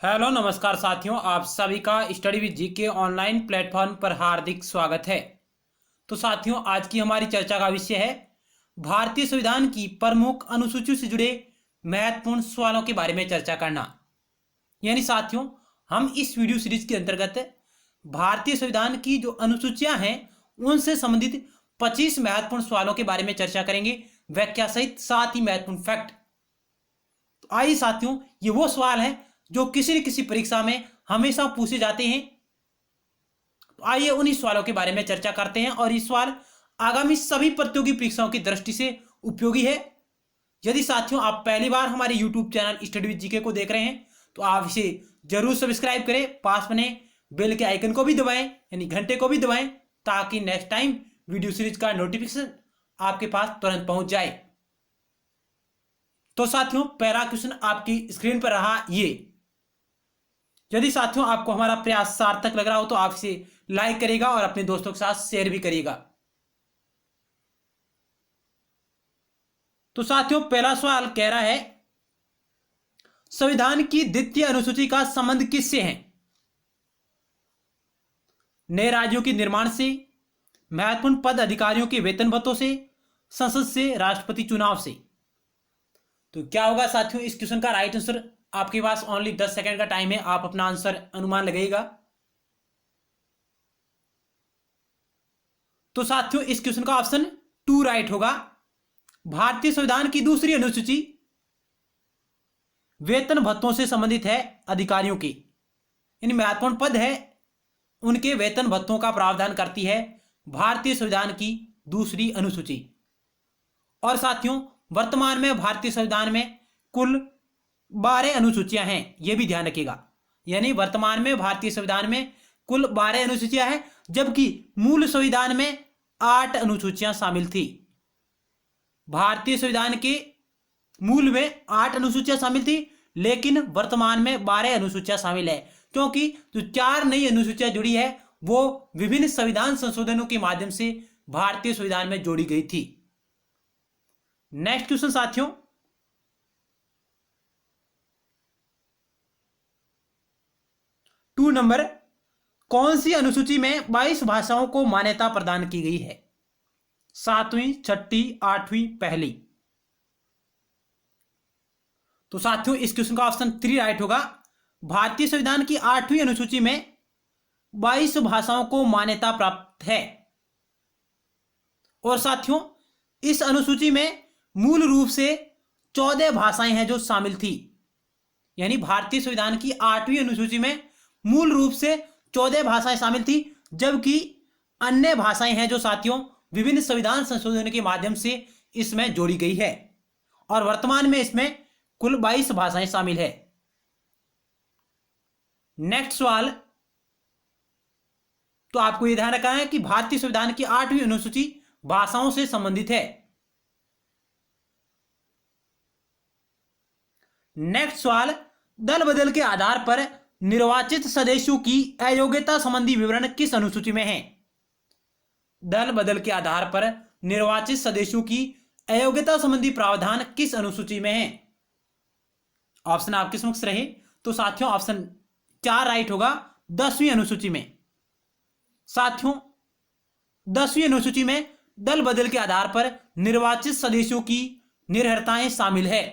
Hello नमस्कार साथियों, आप सभी का स्टडी विद जी के ऑनलाइन प्लेटफॉर्म पर हार्दिक स्वागत है। तो साथियों, आज की हमारी चर्चा का विषय है भारतीय संविधान की प्रमुख अनुसूचियों से जुड़े महत्वपूर्ण सवालों के बारे में चर्चा करना। यानी साथियों, हम इस वीडियो सीरीज के अंतर्गत भारतीय संविधान की जो अनुसूचियां हैं उनसे संबंधित 25 महत्वपूर्ण सवालों के बारे में चर्चा करेंगे, व्याख्या सहित, साथ ही महत्वपूर्ण फैक्ट। तो आइए साथियों, ये वो सवाल है जो किसी न किसी परीक्षा में हमेशा पूछे जाते हैं। तो आइए उन्हीं सवालों के बारे में चर्चा करते हैं और ये सवाल आगामी सभी प्रतियोगी परीक्षाओं की दृष्टि से उपयोगी है। यदि साथियों आप पहली बार हमारे YouTube channel study with GK को देख रहे हैं तो आप इसे जरूर सब्सक्राइब करें, पास बने बेल के आइकन को भी दबाएं, यानी घंटे को भी दबाएं, ताकि नेक्स्ट टाइम वीडियो सीरीज का नोटिफिकेशन आपके पास तुरंत पहुंच जाए। तो साथियों, पहला क्वेश्चन आपकी स्क्रीन पर रहा ये। यदि साथियों आपको हमारा प्रयास सार्थक लग रहा हो तो आप इसे लाइक करिएगा और अपने दोस्तों के साथ शेयर भी करिएगा। तो साथियों, पहला सवाल कह रहा है संविधान की द्वितीय अनुसूची का संबंध किससे है? नए राज्यों के निर्माण से, महत्वपूर्ण पद अधिकारियों के वेतन भत्तों से, संसद से, राष्ट्रपति चुनाव से। तो क्या होगा साथियों इस क्वेश्चन का राइट आंसर? आपके पास ओनली 10 सेकंड का टाइम है, आप अपना आंसर अनुमान लगाइएगा। तो साथियों इस क्वेश्चन का ऑप्शन 2 राइट होगा। भारतीय संविधान की दूसरी अनुसूची वेतन भत्तों से संबंधित है, अधिकारियों के, यानी महत्वपूर्ण पद है उनके वेतन भत्तों का प्रावधान करती है भारतीय संविधान की दूसरी अनुसूची। और साथियों वर्तमान में भारतीय संविधान में कुल 12 अनुसूचियां हैं, यह भी ध्यान रखिएगा। यानी वर्तमान में भारतीय संविधान में कुल 12 अनुसूचियां हैं, जबकि मूल संविधान में 8 अनुसूचियां शामिल थी। भारतीय संविधान के मूल में 8 अनुसूचियां शामिल थी, लेकिन वर्तमान में 12 अनुसूचियां शामिल है, क्योंकि जो 4 नई अनुसूचियां जुड़ी है वो विभिन्न संविधान संशोधनों के माध्यम से भारतीय संविधान में जोड़ी गई थी। नेक्स्ट क्वेश्चन साथियों, टू नंबर, कौन सी अनुसूची में 22 भाषाओं को मान्यता प्रदान की गई है? 7वीं, 6ठी, 8वीं, पहली। तो साथियों इस क्वेश्चन का ऑप्शन 3 राइट होगा। भारतीय संविधान की 8वीं अनुसूची में 22 भाषाओं को मान्यता प्राप्त है। और साथियों इस अनुसूची में मूल रूप से 14 भाषाएं हैं जो शामिल थी। यानी भारतीय संविधान की 8वीं अनुसूची में मूल रूप से 14 भाषाएं शामिल थी, जबकि अन्य भाषाएं हैं जो साथियों विभिन्न संविधान संशोधन के माध्यम से इसमें जोड़ी गई है। और वर्तमान में इसमें कुल 22 भाषाएं शामिल है। नेक्स्ट सवाल, तो आपको यह ध्यान रखना है कि भारतीय संविधान की 8वीं अनुसूची भाषाओं से संबंधित है। नेक्स्ट सवाल, दल बदल के आधार पर निर्वाचित सदस्यों की अयोग्यता संबंधी विवरण किस अनुसूची में है? दल बदल के आधार पर निर्वाचित सदस्यों की अयोग्यता संबंधी प्रावधान किस अनुसूची में है? ऑप्शन आपके समक्ष रहे तो साथियों ऑप्शन 4 राइट होगा, 10वीं अनुसूची में। साथियों 10वीं अनुसूची में दल बदल के आधार पर निर्वाचित सदस्यों की निर्भरताएं शामिल है।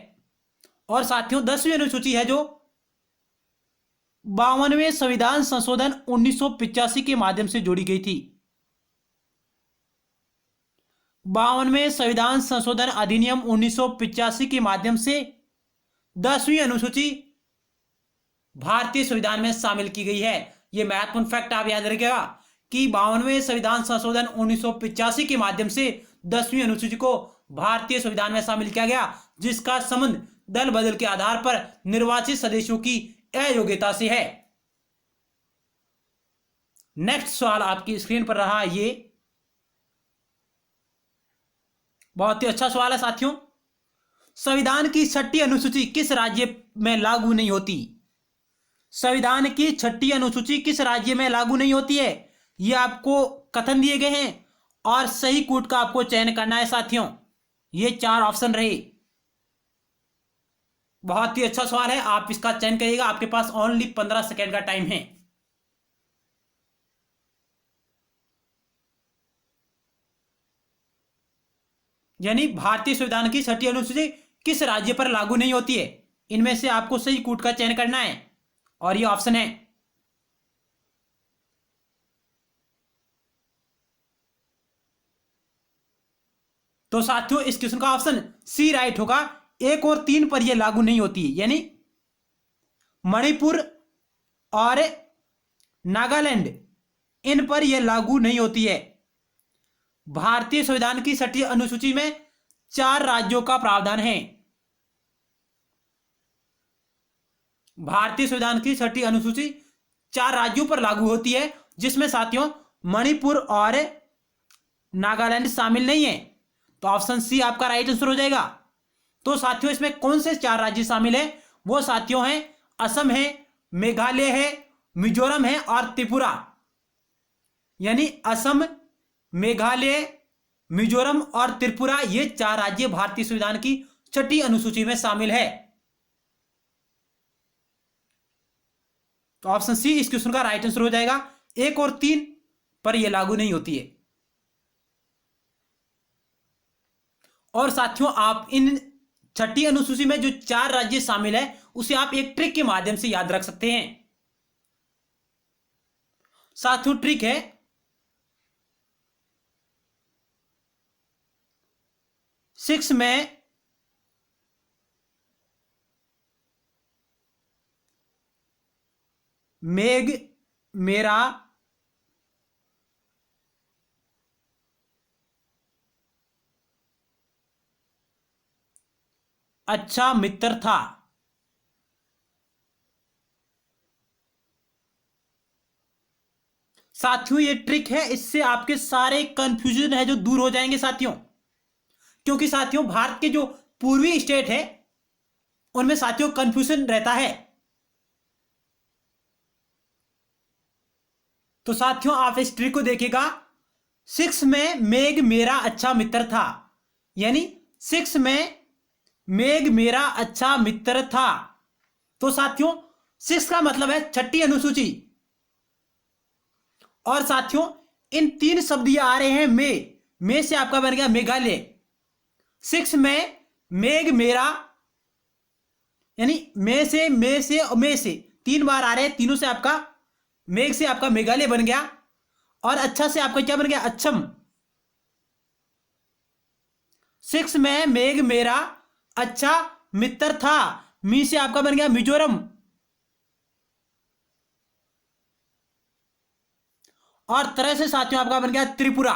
और साथियों 10वीं अनुसूची है जो 52वें संविधान संशोधन 1985 के माध्यम से जोड़ी गई थी। 52वें संविधान संशोधन अधिनियम 1985 के माध्यम से 10वीं अनुसूची भारतीय संविधान में शामिल की गई है। यह महत्वपूर्ण फैक्ट आप याद रखिएगा कि 52वें संविधान संशोधन 1985 के माध्यम से 10वीं अनुसूची को भारतीय संविधान में शामिल किया गया, जिसका संबंध दल बदल के आधार पर निर्वाचित सदस्यों की अयोग्यता से है। नेक्स्ट सवाल आपकी स्क्रीन पर रहा ये, बहुत ही अच्छा सवाल है साथियों। संविधान की 6ठी अनुसूची किस राज्य में लागू नहीं होती? संविधान की 6ठी अनुसूची किस राज्य में लागू नहीं होती है? यह आपको कथन दिए गए हैं और सही कोड का आपको चयन करना है साथियों। ये 4 ऑप्शन रहे। बहुत ही अच्छा सवाल है, आप इसका चयन करिएगा। आपके पास ओनली 15 सेकेंड का टाइम है। यानी भारतीय संविधान की 6ठी अनुसूची किस राज्य पर लागू नहीं होती है? इनमें से आपको सही कूट का चयन करना है और ये ऑप्शन है। तो साथियों इस क्वेश्चन का ऑप्शन सी राइट होगा। 1 और 3 पर यह लागू नहीं होती है, यानी मणिपुर और नागालैंड, इन पर यह लागू नहीं होती है। भारतीय संविधान की 6ठी अनुसूची में 4 राज्यों का प्रावधान है। भारतीय संविधान की 6ठी अनुसूची 4 राज्यों पर लागू होती है, जिसमें साथियों मणिपुर और नागालैंड शामिल नहीं है। तो ऑप्शन सी आपका राइट आंसर हो जाएगा। तो साथियों इसमें कौन से 4 राज्य शामिल है? वो साथियों हैं असम है, मेघालय है, मिजोरम है और त्रिपुरा। यानी असम, मेघालय, मिजोरम और त्रिपुरा, ये 4 राज्य भारतीय संविधान की 6ठी अनुसूची में शामिल है। तो ऑप्शन सी इस क्वेश्चन का राइट आंसर हो जाएगा। 1 और 3 पर यह लागू नहीं होती है। और साथियों आप इन 6ठी अनुसूची में जो 4 राज्य शामिल है उसे आप एक ट्रिक के माध्यम से याद रख सकते हैं। साथियों ट्रिक है, सिक्स में मेघ मेरा अच्छा मित्र था। साथियों ये ट्रिक है, इससे आपके सारे कंफ्यूजन है जो दूर हो जाएंगे साथियों। क्योंकि साथियों भारत के जो पूर्वी स्टेट है उनमें साथियों कंफ्यूजन रहता है। तो साथियों आप इस ट्रिक को देखिएगा। 6 में मेघ मेरा अच्छा मित्र था, यानी 6 में मेघ मेरा अच्छा मित्र था। तो साथियों 6 का मतलब है 6ठी अनुसूची। और साथियों इन 3 शब्द ये आ रहे हैं में से आपका बन गया मेघालय। 6 में मेघ मेरा, यानी में से और में से 3 बार आ रहे हैं, तीनों से आपका मेघ से आपका मेघालय बन गया। और अच्छा से आपका क्या बन गया? अच्छम। 6 में मेघ मेरा अच्छा मित्र था, मी से आपका बन गया मिजोरम। और तरह से साथियों आपका बन गया त्रिपुरा।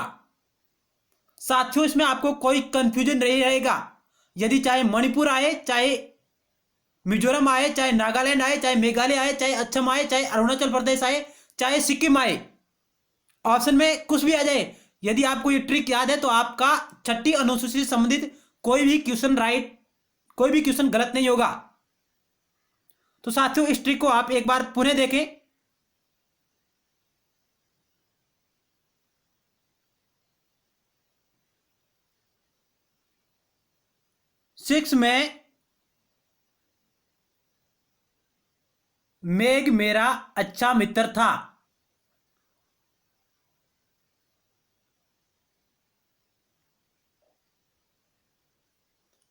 साथियों इसमें आपको कोई कंफ्यूजन नहीं रहेगा। यदि चाहे मणिपुर आए, चाहे मिजोरम आए, चाहे नागालैंड आए, चाहे मेघालय आए, चाहे असम आए, चाहे अरुणाचल प्रदेश आए, चाहे सिक्किम आए, ऑप्शन में कुछ भी आ जाए, यदि आपको ये ट्रिक याद है तो आपका 6ठी अनुसूची से संबंधित कोई भी क्वेश्चन कोई भी क्वेश्चन गलत नहीं होगा। तो साथियों इस ट्रिक को आप एक बार पुनः देखें। 6 में मेघ मेरा अच्छा मित्र था।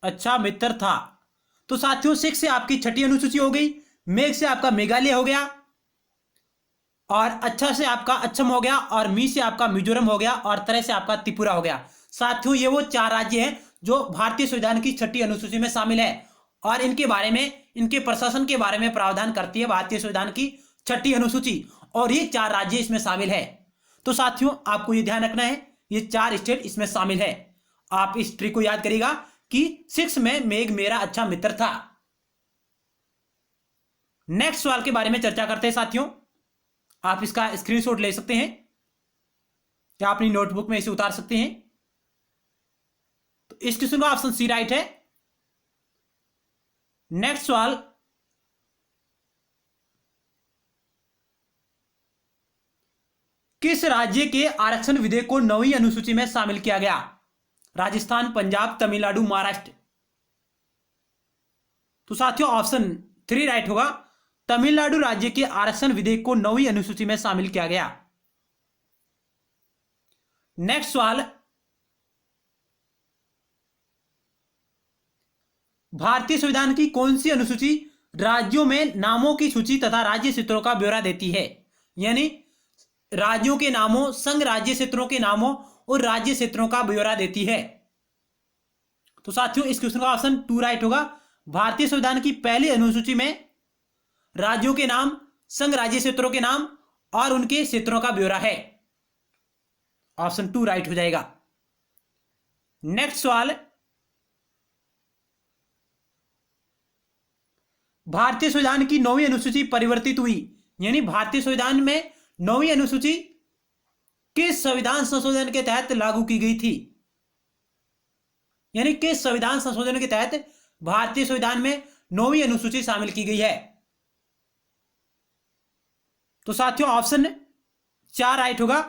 अच्छा मित्र था। तो साथियों 6 से आपकी 6ठी अनुसूची हो गई, मेघ से आपका मेघालय हो गया, और अच्छा से आपका अच्छम हो गया, और मी से आपका मिजोरम हो गया, और तरह से आपका त्रिपुरा हो गया। साथियों ये वो 4 राज्य हैं जो भारतीय संविधान की 6ठी अनुसूची में शामिल है, और इनके बारे में, इनके प्रशासन के बारे में प्रावधान करती है भारतीय संविधान की 6ठी अनुसूची, और ये 4 राज्य इसमें शामिल है। तो साथियों आपको ये ध्यान रखना है, ये 4 स्टेट इसमें शामिल है। आप इस ट्रिक को याद करिएगा कि 6 में मेघ मेरा अच्छा मित्र था। नेक्स्ट सवाल के बारे में चर्चा करते हैं साथियों। आप इसका स्क्रीनशॉट ले सकते हैं या अपनी नोटबुक में इसे उतार सकते हैं। तो इस क्वेश्चन का ऑप्शन सी राइट है। नेक्स्ट सवाल, किस राज्य के आरक्षण विधेयक को 9वीं अनुसूची में शामिल किया गया? राजस्थान, पंजाब, तमिलनाडु, महाराष्ट्र। तो साथियों ऑप्शन 3 राइट होगा। तमिलनाडु राज्य के आरक्षण विधेयक को 9वीं अनुसूची में शामिल किया गया। नेक्स्ट सवाल, भारतीय संविधान की कौन सी अनुसूची राज्यों में नामों की सूची तथा राज्य क्षेत्रों का ब्यौरा देती है? यानी राज्यों के नामों, संघ राज्य क्षेत्रों के नामों और राज्य क्षेत्रों का ब्यौरा देती है। तो साथियों इस क्वेश्चन का ऑप्शन 2 राइट होगा। भारतीय संविधान की पहली अनुसूची में राज्यों के नाम, संघ राज्य क्षेत्रों के नाम और उनके क्षेत्रों का ब्यौरा है। ऑप्शन 2 राइट हो जाएगा। नेक्स्ट सवाल, भारतीय संविधान की 9वीं अनुसूची परिवर्तित हुई, यानी भारतीय संविधान में 9वीं अनुसूची किस संविधान संशोधन के तहत लागू की गई थी? यानी किस संविधान संशोधन के तहत भारतीय संविधान में 9वीं अनुसूची शामिल की गई है? तो साथियों ऑप्शन 4 राइट होगा।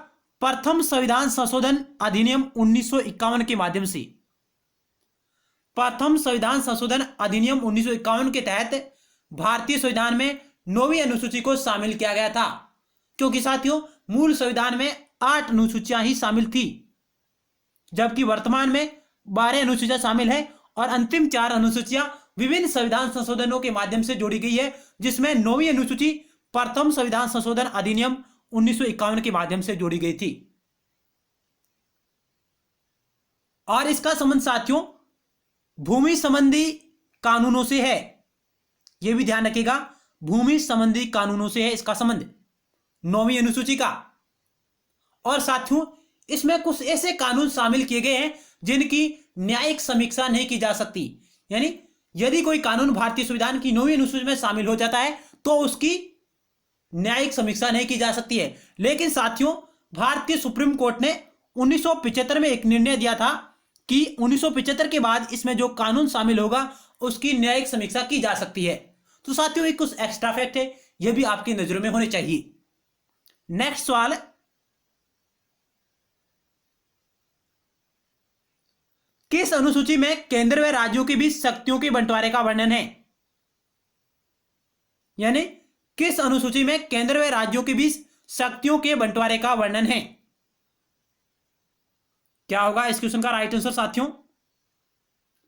प्रथम संविधान संशोधन अधिनियम 1951 के माध्यम से। प्रथम संविधान संशोधन अधिनियम 1951 के तहत भारतीय संविधान में 9वीं अनुसूची को शामिल किया गया था, क्योंकि साथियों मूल संविधान में 8 अनुसूचियां ही शामिल थी, जबकि वर्तमान में 12 अनुसूचियां शामिल है और अंतिम 4 अनुसूचियां विभिन्न संविधान संशोधनों के माध्यम से जोड़ी गई है, जिसमें 9वीं अनुसूची प्रथम संविधान संशोधन अधिनियम 1951 के माध्यम से जोड़ी गई थी। और इसका संबंध साथियों भूमि संबंधी कानूनों से है, यह भी ध्यान रखिएगा, भूमि संबंधी कानूनों से है इसका संबंध 9वीं अनुसूची का। और साथियों इसमें कुछ ऐसे कानून शामिल किए गए हैं जिनकी न्यायिक समीक्षा नहीं की जा सकती, यानी यदि कोई कानून भारतीय संविधान की 9वीं अनुसूची में शामिल हो जाता है तो उसकी न्यायिक समीक्षा नहीं की जा सकती है। लेकिन साथियों भारतीय सुप्रीम कोर्ट ने 1975 में एक निर्णय दिया था कि 1975 के बाद इसमें जो कानून शामिल होगा उसकी न्यायिक समीक्षा की जा सकती है। तो साथियों एक कुछ एक्स्ट्रा फैक्ट है, यह भी आपकी नजरों में होने चाहिए। नेक्स्ट सवाल, किस अनुसूची में केंद्र व राज्यों के बीच शक्तियों के बंटवारे का वर्णन है? यानी किस अनुसूची में केंद्र व राज्यों के बीच शक्तियों के बंटवारे का वर्णन है? क्या होगा इस क्वेश्चन का राइट आंसर साथियों?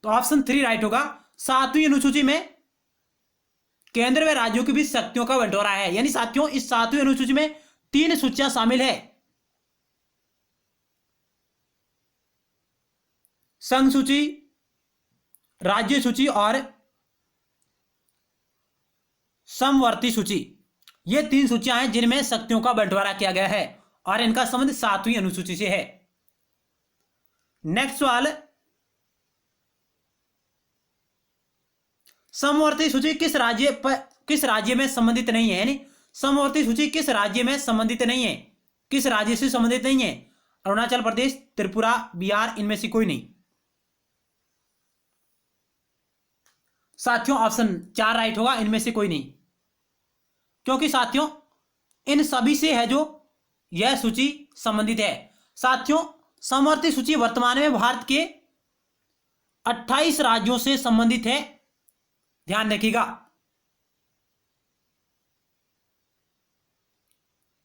तो ऑप्शन 3 राइट होगा। 7वीं अनुसूची में केंद्र व राज्यों के बीच शक्तियों का बंटवारा है, यानी साथियों इस 7वीं अनुसूची में 3 सूचियां शामिल है, संघ सूची, राज्य सूची और समवर्ती सूची। ये 3 सूचियां हैं जिनमें शक्तियों का बंटवारा किया गया है और इनका संबंध 7वीं अनुसूची से है। नेक्स्ट सवाल, समवर्ती सूची किस राज्य में संबंधित नहीं है? यानी समवर्ती सूची किस राज्य में संबंधित नहीं है, किस राज्य से संबंधित नहीं है? अरुणाचल प्रदेश, त्रिपुरा, बिहार, इनमें से कोई नहीं। साथियों ऑप्शन 4 राइट होगा, इनमें से कोई नहीं, क्योंकि साथियों इन सभी से है जो यह सूची संबंधित है। साथियों समवर्ती सूची वर्तमान में भारत के 28 राज्यों से संबंधित है, ध्यान रखिएगा।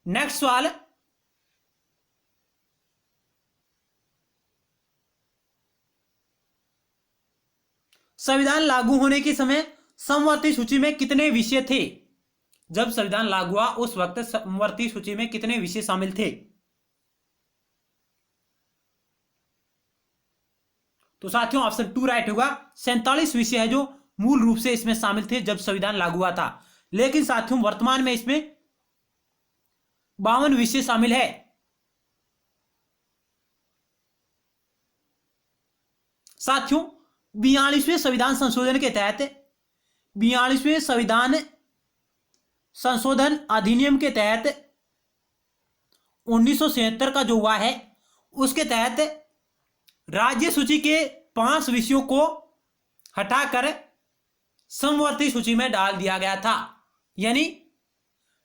नेक्स्ट सवाल, संविधान लागू होने के समय समवर्ती सूची में कितने विषय थे? जब संविधान लागू हुआ उस वक्त समवर्ती सूची में कितने विषय शामिल थे? तो साथियों ऑप्शन 2 राइट होगा। 47 विषय है जो मूल रूप से इसमें शामिल थे जब संविधान लागू हुआ था, लेकिन साथियों वर्तमान में इसमें 52 विषय शामिल है। साथियों 42वें संविधान संशोधन के तहत 42वें संविधान संशोधन अधिनियम के तहत 1977 का जो हुआ है उसके तहत राज्य सूची के 5 विषयों को हटाकर समवर्ती सूची में डाल दिया गया था। यानी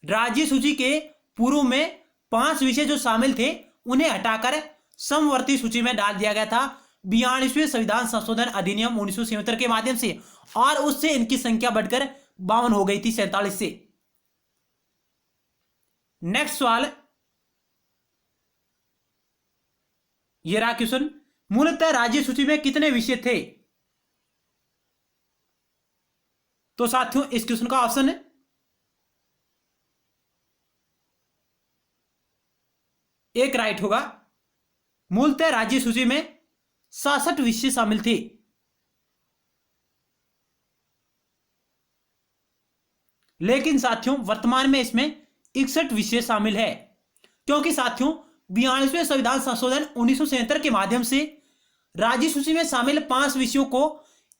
राज्य सूची के पूर्व में 5 विषय जो शामिल थे उन्हें हटाकर समवर्ती सूची में डाल दिया गया था। 42वें संविधान संशोधन अधिनियम 1977 के माध्यम से, और उससे इनकी संख्या बढ़कर 52 हो गई थी 47 से। नेक्स्ट सवाल, ये रहा क्वेश्चन, मूलतः राज्य सूची में कितने विषय थे? तो साथियों इस क्वेश्चन का ऑप्शन है एक राइट होगा। मूलतः राज्य सूची में 66 विषय शामिल थे। लेकिन साथियों वर्तमान में इसमें 61 विषय शामिल है, क्योंकि साथियों 42वें संविधान संशोधन 1977 के माध्यम से राज्य सूची में शामिल 5 विषयों को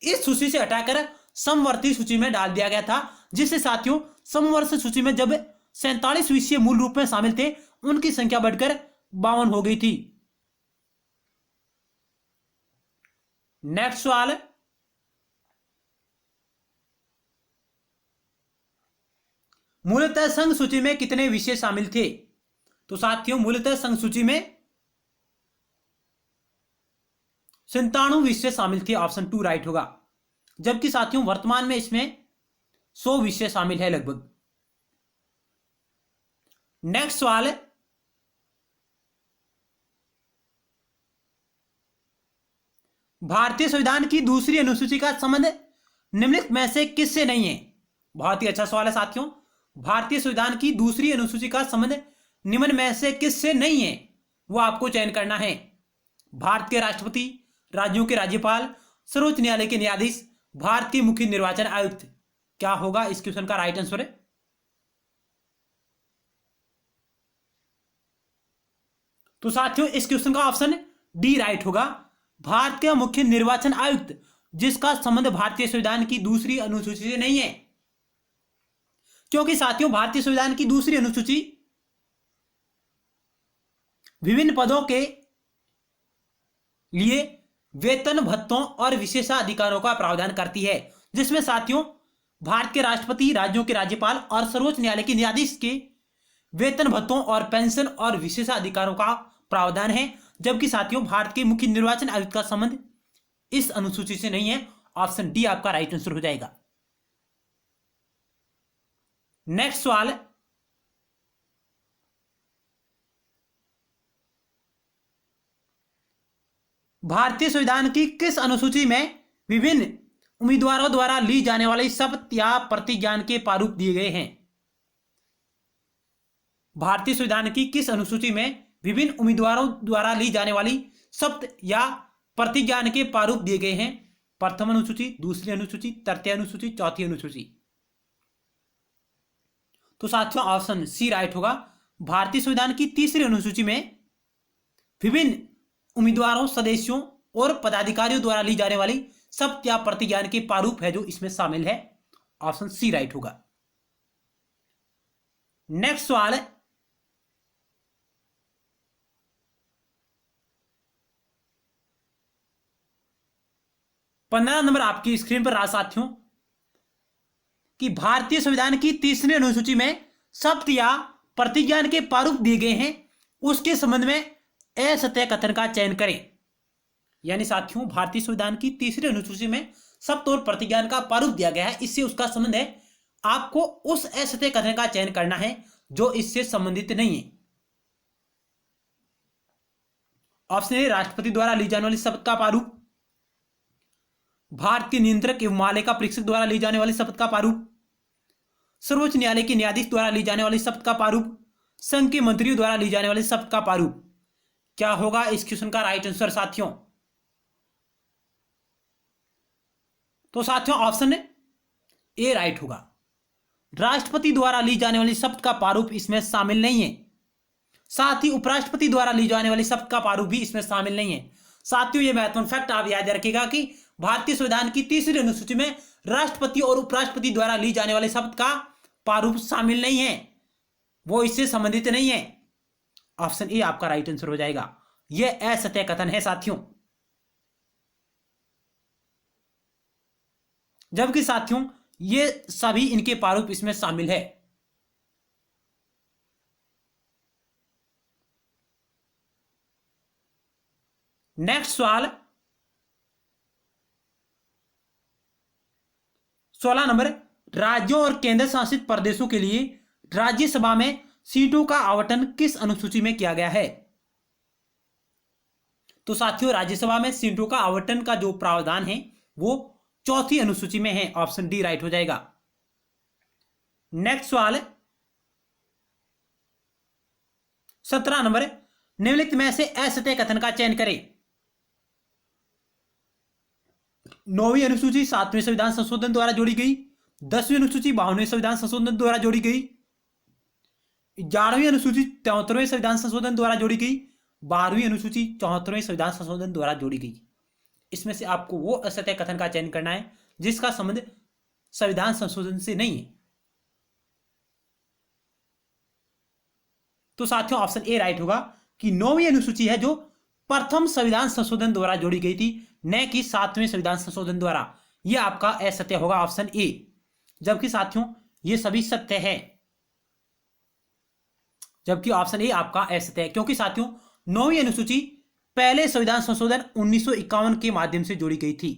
इस सूची से हटाकर समवर्ती सूची में डाल दिया गया था, जिससे साथियों समवर्ती सूची में जब 47 विषय मूल रूप में शामिल थे, उनकी संख्या बढ़कर 52 हो गई थी। नेक्स्ट सवाल, मूलतः संघ सूची में कितने विषय शामिल थे? तो साथियों मूलतः संघ सूची में 97 विषय शामिल थे। ऑप्शन 2 राइट होगा। जबकि साथियों वर्तमान में इसमें 100 विषय शामिल है लगभग। नेक्स्ट सवाल है, भारतीय संविधान की दूसरी अनुसूची का संबंध निम्नलिखित में से किससे नहीं है? बहुत ही अच्छा सवाल है साथियों। भारतीय संविधान की दूसरी अनुसूची का संबंध निम्न में से किससे नहीं है, वो आपको चयन करना है। भारत के राष्ट्रपति, राज्यों के राज्यपाल, सर्वोच्च न्यायालय के न्यायाधीश, भारत के मुख्य निर्वाचन आयुक्त। क्या होगा इस क्वेश्चन का राइट आंसर है? तो साथियों इस क्वेश्चन का ऑप्शन डी राइट होगा। भारत के मुख्य निर्वाचन आयुक्त, जिसका संबंध भारतीय संविधान की दूसरी अनुसूची से नहीं है, क्योंकि साथियों भारतीय संविधान की दूसरी अनुसूची विभिन्न पदों के लिए वेतन, भत्तों और विशेषाधिकारों का प्रावधान करती है, जिसमें साथियों भारत के राष्ट्रपति, राज्यों के राज्यपाल और सर्वोच्च न्यायालय के न्यायाधीश के वेतन, भत्तों और पेंशन और विशेषाधिकारों का प्रावधान है। जबकि साथियों भारत के मुख्य निर्वाचन आयुक्त का संबंध इस अनुसूची से नहीं है। ऑप्शन डी आपका राइट आंसर हो जाएगा। नेक्स्ट सवाल, भारतीय संविधान की किस अनुसूची में विभिन्न उम्मीदवारों द्वारा ली जाने वाली शपथ या प्रतिज्ञान के प्रारूप दिए गए हैं? भारतीय संविधान की किस अनुसूची में विभिन्न उम्मीदवारों द्वारा ली जाने वाली शपथ या प्रतिज्ञान के प्रारूप दिए गए हैं? प्रथम अनुसूची, दूसरी अनुसूची, तृतीय अनुसूची, चौथी अनुसूची। तो साथियों ऑप्शन सी राइट होगा। भारतीय संविधान की तीसरी अनुसूची में विभिन्न उम्मीदवारों, सदस्यों और पदाधिकारियों द्वारा ली जाने वाली शपथ या प्रतिज्ञान के प्रारूप है जो इसमें शामिल है। ऑप्शन सी राइट होगा। नेक्स्ट सवाल है, पंद्रह नंबर आपकी स्क्रीन पर रहा साथियों कि भारतीय संविधान की तीसरी अनुसूची में शपथ या प्रतिज्ञान के प्रारूप दिए गए हैं, उसके संबंध में असत्य कथन का चयन करें। यानी साथियों भारतीय संविधान की तीसरी अनुसूची में शपथ और प्रतिज्ञान का प्रारूप दिया गया है, इससे उसका संबंध है। आपको उस असत्य कथन का चयन करना है जो इससे संबंधित नहीं है। ऑप्शन ए राष्ट्रपति द्वारा ली जाने वाली शपथ का प्रारूप, भारत के नियंत्रक एवं महालेखा परीक्षक द्वारा ली जाने वाली शपथ का प्रारूप, सर्वोच्च न्यायालय के न्यायाधीश द्वारा ली जाने वाली शपथ का प्रारूप, संघ के मंत्रियों द्वारा ली जाने वाली शपथ का प्रारूप। क्या होगा इस क्वेश्चन का राइट आंसर साथियों? तो साथियों ऑप्शन ए राइट होगा। राष्ट्रपति द्वारा ली जाने वाली शपथ का प्रारूप इसमें शामिल नहीं है। साथ ही उपराष्ट्रपति द्वारा ली जाने वाली शपथ का प्रारूप भी इसमें शामिल नहीं है। साथियों ये महत्वपूर्ण फैक्ट आप याद रखिएगा कि भारतीय संविधान की तीसरी अनुसूची में राष्ट्रपति और उपराष्ट्रपति द्वारा ली जाने वाले शपथ का प्रारूप शामिल नहीं है, वो इससे संबंधित नहीं है। ऑप्शन ए आपका राइट आंसर हो जाएगा। यह असत्य कथन है साथियों। जबकि साथियों ये सभी इनके प्रारूप इसमें शामिल है। नेक्स्ट सवाल, 16 नंबर, राज्यों और केंद्र शासित प्रदेशों के लिए राज्यसभा में सीटों का आवंटन किस अनुसूची में किया गया है? तो साथियों, राज्यसभा में सीटों का आवंटन का जो प्रावधान है वो चौथी अनुसूची में है। ऑप्शन डी राइट हो जाएगा। नेक्स्ट सवाल, 17 नंबर, निम्नलिखित में से असत्य कथन का चयन करें। 9वीं अनुसूची 7वें संविधान संशोधन द्वारा जोड़ी गई, 10वीं अनुसूची 52वें संविधान संशोधन द्वारा जोड़ी गई, 11वीं अनुसूची 73वें संविधान संशोधन द्वारा जोड़ी गई, 12वीं अनुसूची 74वें संविधान संशोधन द्वारा जोड़ी गई। इसमें से आपको वो असत्य कथन का चयन करना है जिसका संबंध संविधान संशोधन से नहीं है। तो साथियों, ऑप्शन ए राइट होगा कि 9वीं अनुसूची है जो प्रथम संविधान संशोधन द्वारा जोड़ी गई थी, न कि 7वें संविधान संशोधन द्वारा। यह आपका असत्य होगा, ऑप्शन ए। जबकि साथियों ये सभी सत्य है, जबकि ऑप्शन ए आपका असत्य है, क्योंकि साथियों 9वीं अनुसूची पहले संविधान संशोधन 1951 के माध्यम से जोड़ी गई थी।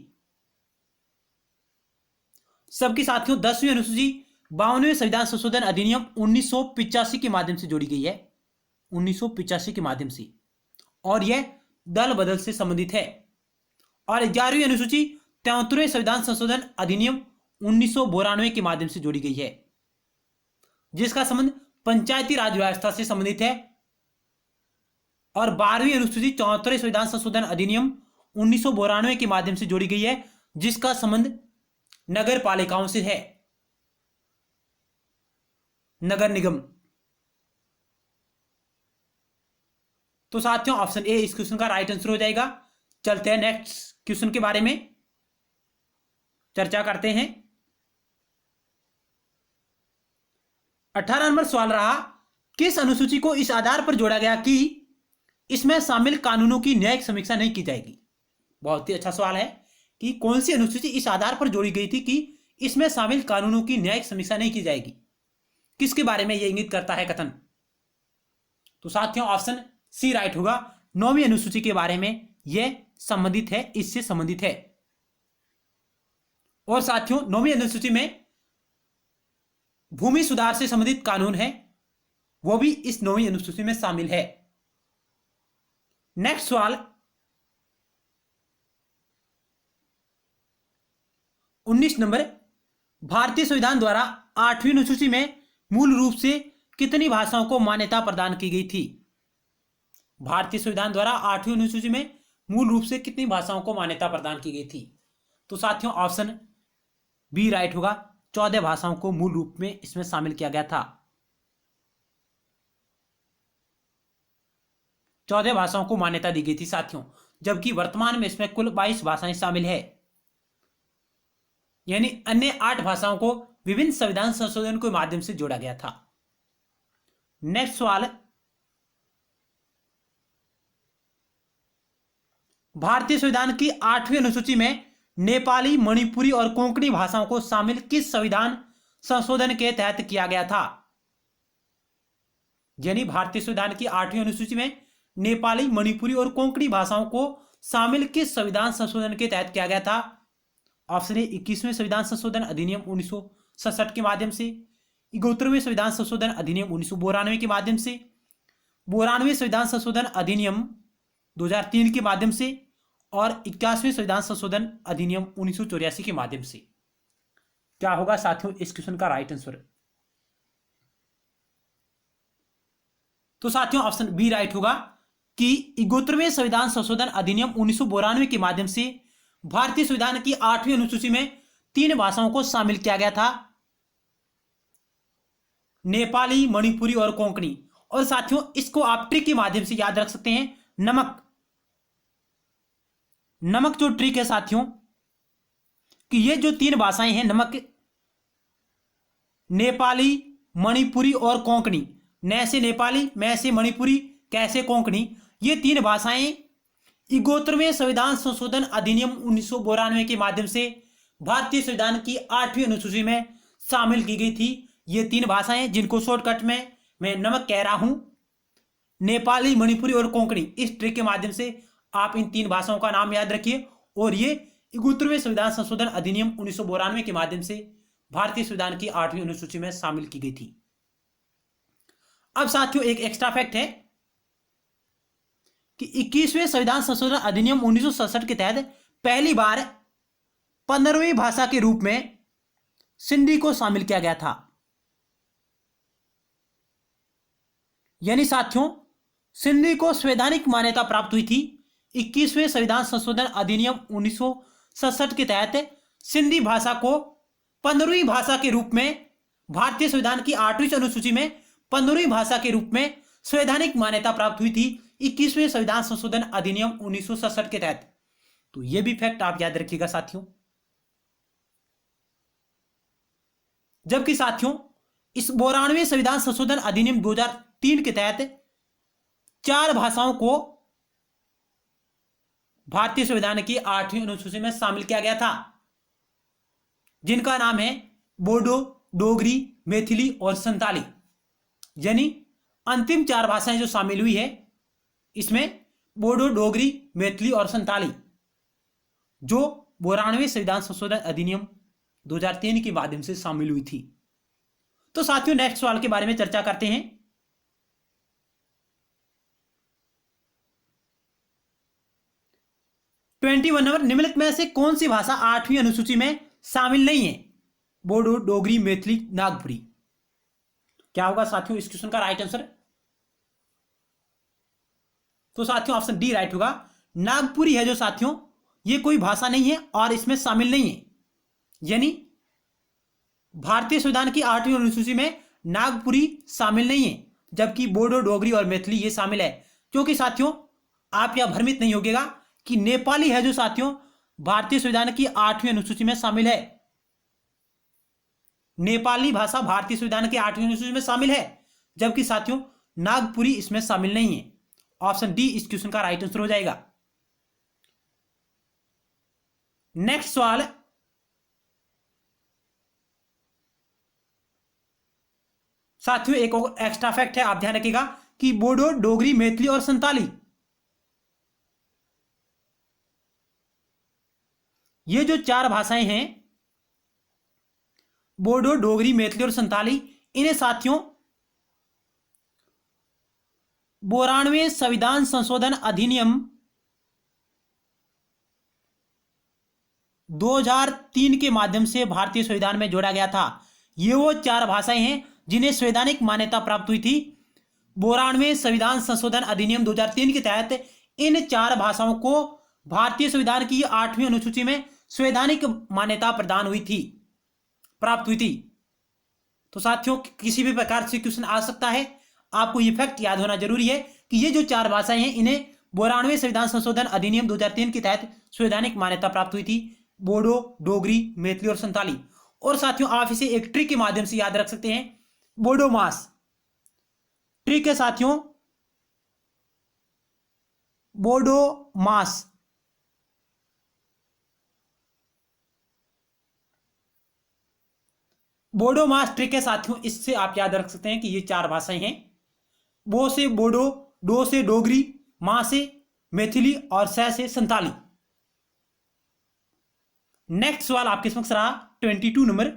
सबकी साथियों 10वीं अनुसूची 52वें संविधान संशोधन अधिनियम 1985 के माध्यम से जोड़ी गई है, 1985 के माध्यम से, और यह दल बदल से संबंधित है। और 11वीं अनुसूची 73वें संविधान संशोधन अधिनियम 1992 के माध्यम से जोड़ी गई है, जिसका संबंध पंचायती राज व्यवस्था से संबंधित है। और 12वीं अनुसूची 74वें संविधान संशोधन अधिनियम 1992 के माध्यम से जोड़ी गई है, जिसका संबंध नगर पालिकाओं से है, नगर निगम। तो साथियों ऑप्शन ए इस क्वेश्चन का राइट आंसर हो जाएगा। चलते हैं नेक्स्ट क्वेश्चन के बारे में चर्चा करते हैं। 18 नंबर सवाल रहा, किस अनुसूची को इस आधार पर जोड़ा गया कि इसमें शामिल कानूनों की न्यायिक समीक्षा नहीं की जाएगी? बहुत ही अच्छा सवाल है कि कौन सी अनुसूची इस आधार पर जोड़ी गई थी कि इसमें शामिल कानूनों की न्यायिक समीक्षा नहीं की जाएगी। किसके बारे में यह इंगित करता है कथन? तो साथियों ऑप्शन सी राइट होगा। 9वीं अनुसूची के बारे में यह संबंधित है, इससे संबंधित है। और साथियों 9वीं अनुसूची में भूमि सुधार से संबंधित कानून है, वो भी इस 9वीं अनुसूची में शामिल है। नेक्स्ट सवाल 19 नंबर, भारतीय संविधान द्वारा 8वीं अनुसूची में मूल रूप से कितनी भाषाओं को मान्यता प्रदान की गई थी? भारतीय संविधान द्वारा 8वीं अनुसूची में मूल रूप से कितनी भाषाओं को मान्यता प्रदान की गई थी? तो साथियों ऑप्शन बी राइट होगा, 14 भाषाओं को मूल रूप में इसमें शामिल किया गया था। 14 भाषाओं को मान्यता दी गई थी साथियों, जबकि वर्तमान में इसमें कुल 22 भाषाएं शामिल है, यानी अन्य 8 भाषाओं को विभिन्न संविधान संशोधन के माध्यम से जोड़ा गया था। नेक्स्ट सवाल, भारतीय संविधान की 8वीं अनुसूची में नेपाली, मणिपुरी और कोंकणी भाषाओं को शामिल किस संविधान संशोधन के तहत किया गया था? यानी भारतीय संविधान की 8वीं अनुसूची में नेपाली, मणिपुरी और कोंकणी भाषाओं को शामिल किस संविधान संशोधन के तहत किया गया था? ऑप्शन ए 21वें संविधान संशोधन अधिनियम 1967 के माध्यम से, 71वें संविधान संशोधन अधिनियम 1992 के माध्यम से, 92वें संविधान संशोधन अधिनियम 2003 के माध्यम से, और 81वें संविधान संशोधन अधिनियम 1984 के माध्यम से। क्या होगा साथियों इस क्वेश्चन का राइट आंसर? तो साथियों ऑप्शन बी राइट होगा कि 71वें संविधान संशोधन अधिनियम 1992 के माध्यम से भारतीय संविधान की 8वीं अनुसूची में 3 भाषाओं को शामिल किया गया था, नेपाली, मणिपुरी और कोंकणी। और साथियों इसको आप ट्रिक के माध्यम से याद रख सकते हैं, नमक जो ट्रिक है साथियों कि ये जो 3 भाषाएं हैं, नमक, नेपाली, मणिपुरी और कोंकणी, न से नेपाली, मैं से मणिपुरी, कैसे कोंकणी, ये 3 भाषाएं 71वें संविधान संशोधन अधिनियम 1992 के माध्यम से भारतीय संविधान की 8वीं अनुसूची में शामिल की गई थी। ये 3 भाषाएं जिनको शॉर्टकट में मैं नमक कह रहा हूं, नेपाली, मणिपुरी और कोंकणी। इस ट्रिक के माध्यम से आप इन 3 भाषाओं का नाम याद रखिए, और ये 71वें संविधान संशोधन अधिनियम 1992 के माध्यम से भारतीय संविधान की 8वीं अनुसूची में शामिल की गई थी। अब साथियों एक एक्स्ट्रा फैक्ट है कि 21वें संविधान संशोधन अधिनियम 1967 के तहत पहली बार 15वीं भाषा के रूप में सिंधी को शामिल किया गया था। यानी साथियों सिंधी को संवैधानिक मान्यता प्राप्त हुई थी 21वें संविधान संशोधन अधिनियम 1967 के तहत सिंधी भाषा को 15वीं भाषा के रूप में भारतीय संविधान की 8वीं अनुसूची में 15वीं भाषा के रूप में संवैधानिक मान्यता प्राप्त हुई थी 21वें संविधान संशोधन अधिनियम 1967 के तहत। तो यह भी फैक्ट आप याद रखिएगा साथियों। जबकि साथियों इस 92वें संविधान संशोधन अधिनियम 2003 के तहत 4 भाषाओं को भारतीय संविधान की 8वीं अनुसूची में शामिल किया गया था, जिनका नाम है बोडो, डोगरी, मैथिली और संताली। यानी अंतिम 4 भाषाएं जो शामिल हुई है इसमें बोडो, डोगरी, मैथिली और संताली, जो 92वें संविधान संशोधन अधिनियम 2003 के माध्यम से शामिल हुई थी। तो साथियों नेक्स्ट सवाल के बारे में चर्चा करते हैं। नंबर, निम्नलिखित में से कौन सी भाषा 8वीं अनुसूची में शामिल नहीं है? बोडो, डोगरी, मैथिली, नागपुरी। क्या होगा साथियों इस क्वेश्चन का राइट आंसर? तो साथियों ऑप्शन डी राइट होगा। नागपुरी है जो साथियों ये कोई भाषा नहीं है और इसमें शामिल नहीं है। यानी भारतीय संविधान की 8वीं अनुसूची में नागपुरी शामिल नहीं है, जबकि बोडो, डोगरी और मैथिली ये शामिल है। क्योंकि साथियों आप यह भ्रमित नहीं होगा कि नेपाली है जो साथियों भारतीय संविधान की 8वीं अनुसूची में शामिल है। नेपाली भाषा भारतीय संविधान की 8वीं अनुसूची में शामिल है, जबकि साथियों नागपुरी इसमें शामिल नहीं है। ऑप्शन डी इस क्वेश्चन का राइट आंसर हो जाएगा। नेक्स्ट सवाल, साथियों एक और एक्स्ट्रा फैक्ट है, आप ध्यान रखिएगा कि बोडो, डोगरी, मैथिली और संताली ये जो 4 भाषाएं हैं बोडो, डोगरी, मैथिली और संताली, इन्हें साथियों 92वें संविधान संशोधन अधिनियम 2003 के माध्यम से भारतीय संविधान में जोड़ा गया था। ये वो 4 भाषाएं हैं जिन्हें संवैधानिक मान्यता प्राप्त हुई थी 92वें संविधान संशोधन अधिनियम 2003 के तहत। इन 4 भाषाओं को भारतीय संविधान की 8वीं अनुसूची में संवैधानिक मान्यता प्रदान हुई थी, प्राप्त हुई थी। तो साथियों किसी भी प्रकार से क्वेश्चन आ सकता है, आपको ये फैक्ट याद होना जरूरी है कि ये जो 4 भाषाएं हैं इन्हें 92वें संविधान संशोधन अधिनियम 2003 के तहत संवैधानिक मान्यता प्राप्त हुई थी, बोडो, डोगरी, मैथिली और संताली। और साथियों आप इसे एक ट्रिक के माध्यम से याद रख सकते हैं, बोडो मास ट्रिक है साथियों, बोडो मास। बोडो मास ट्रिक है साथियों, इससे आप याद रख सकते हैं कि ये 4 भाषाएं हैं, बो से बोडो, डो से डोगरी, मां से मैथिली और सै से संताली। नेक्स्ट सवाल आपके समक्ष रहा 22 नंबर,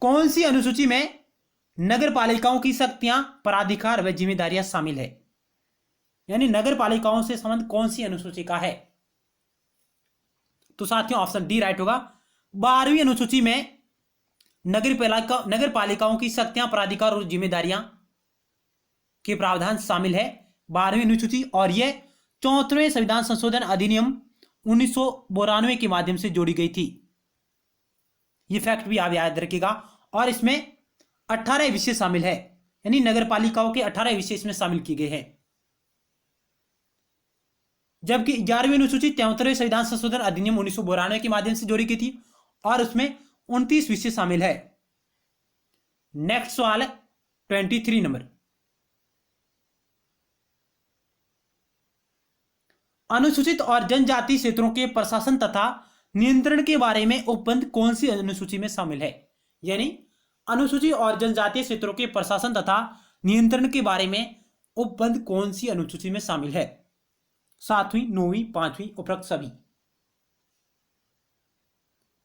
कौन सी अनुसूची में नगर पालिकाओं की शक्तियां, पराधिकार व जिम्मेदारियां शामिल है? यानी नगर पालिकाओं से संबंध कौन सी अनुसूची का है? तो साथियों ऑप्शन डी राइट होगा। 12वीं अनुसूची में नगर पालिकाओं की शक्तियां, पराधिकार और जिम्मेदारियां के प्रावधान शामिल है 12वीं अनुसूची, और यह 34वें संविधान संशोधन अधिनियम 1992 के माध्यम से जोड़ी गई थी। यह फैक्ट भी आप याद रखिएगा। और इसमें 18 विषय शामिल है, यानी नगर पालिकाओं के 18 विषय इसमें शामिल किए गए हैं। जबकि 11वीं अनुसूची 73वें संविधान संशोधन अधिनियम 1992 के माध्यम से जोड़ी गई थी और उसमें 29 विषय शामिल है। नेक्स्ट सवाल है 23 नंबर, अनुसूचित और जनजाति क्षेत्रों के प्रशासन तथा नियंत्रण के बारे में उपबंध कौन सी अनुसूची में शामिल है? यानी अनुसूचित और जनजातीय क्षेत्रों के प्रशासन तथा नियंत्रण के बारे में उपबंध कौन सी अनुसूची में शामिल है? 7वीं, 9वीं, 5वीं, उपरोक्त सभी।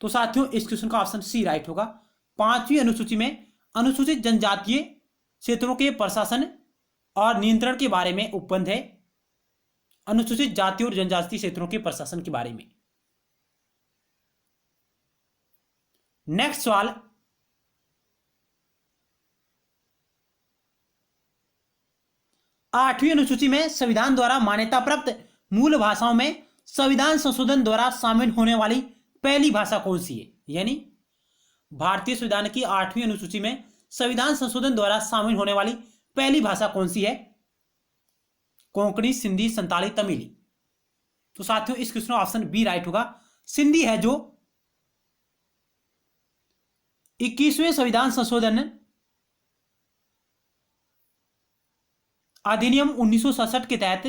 तो साथियों इस क्वेश्चन का ऑप्शन सी राइट होगा। 5वीं अनुसूची में अनुसूचित जनजातीय क्षेत्रों के प्रशासन और नियंत्रण के बारे में उपबंध है। अनुसूचित जाति और जनजातीय क्षेत्रों के प्रशासन के बारे में। नेक्स्ट सवाल, आठवीं अनुसूची में संविधान द्वारा मान्यता प्राप्त मूल भाषाओं में संविधान संशोधन द्वारा शामिल होने वाली पहली भाषा कौन सी है? यानी भारतीय संविधान की 8वीं अनुसूची में संविधान संशोधन द्वारा शामिल होने वाली पहली भाषा कौन सी है? कोंकणी, सिंधी, संताली, तमिली। तो साथियों इस क्वेश्चन का ऑप्शन बी राइट होगा। सिंधी है जो 21वें संविधान संशोधन अधिनियम 1967 के तहत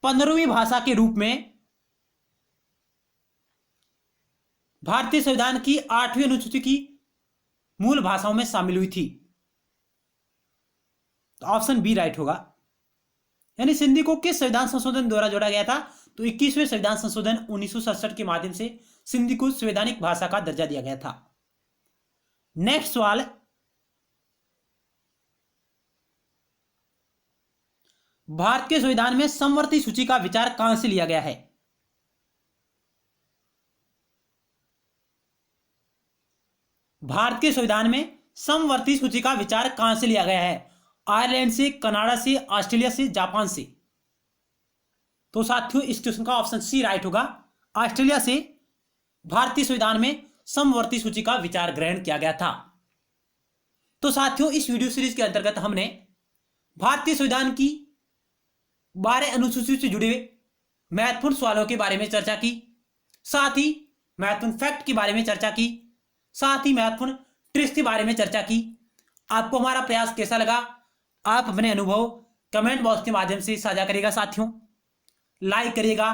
15वीं भाषा के रूप में भारतीय संविधान की 8वीं अनुसूची की मूल भाषाओं में शामिल हुई थी। तो ऑप्शन बी राइट होगा। यानी सिंधी को किस संविधान संशोधन द्वारा जोड़ा गया था? तो 21वें संविधान संशोधन 1967 के माध्यम से सिंधी को संवैधानिक भाषा का दर्जा दिया गया था। नेक्स्ट सवाल, भारत के संविधान में समवर्ती सूची का विचार कहां से लिया गया है? भारत के संविधान में समवर्ती सूची का विचार कहां से लिया गया है? आयरलैंड से, कनाडा से, ऑस्ट्रेलिया से, जापान से। तो साथियों इस क्वेश्चन का ऑप्शन सी राइट होगा। ऑस्ट्रेलिया से भारतीय संविधान में समवर्ती सूची का विचार ग्रहण किया गया था। तो साथियों इस वीडियो सीरीज के अंतर्गत हमने भारतीय संविधान की 12 अनुसूचियों से जुड़े हुए महत्वपूर्ण सवालों के बारे में चर्चा की, साथ ही महत्वपूर्ण फैक्ट के बारे में चर्चा की, साथ ही महत्वपूर्ण ट्रिक्स के बारे में चर्चा की। आपको हमारा प्रयास कैसा लगा? आप अपने अनुभव कमेंट बॉक्स के माध्यम से साझा करिएगा। साथियों लाइक करिएगा,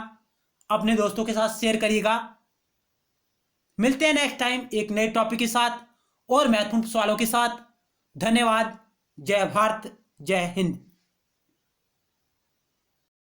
अपने दोस्तों के साथ शेयर करिएगा। मिलते हैं नेक्स्ट टाइम एक नए टॉपिक के साथ और महत्वपूर्ण सवालों के साथ। धन्यवाद। जय भारत, जय हिंद।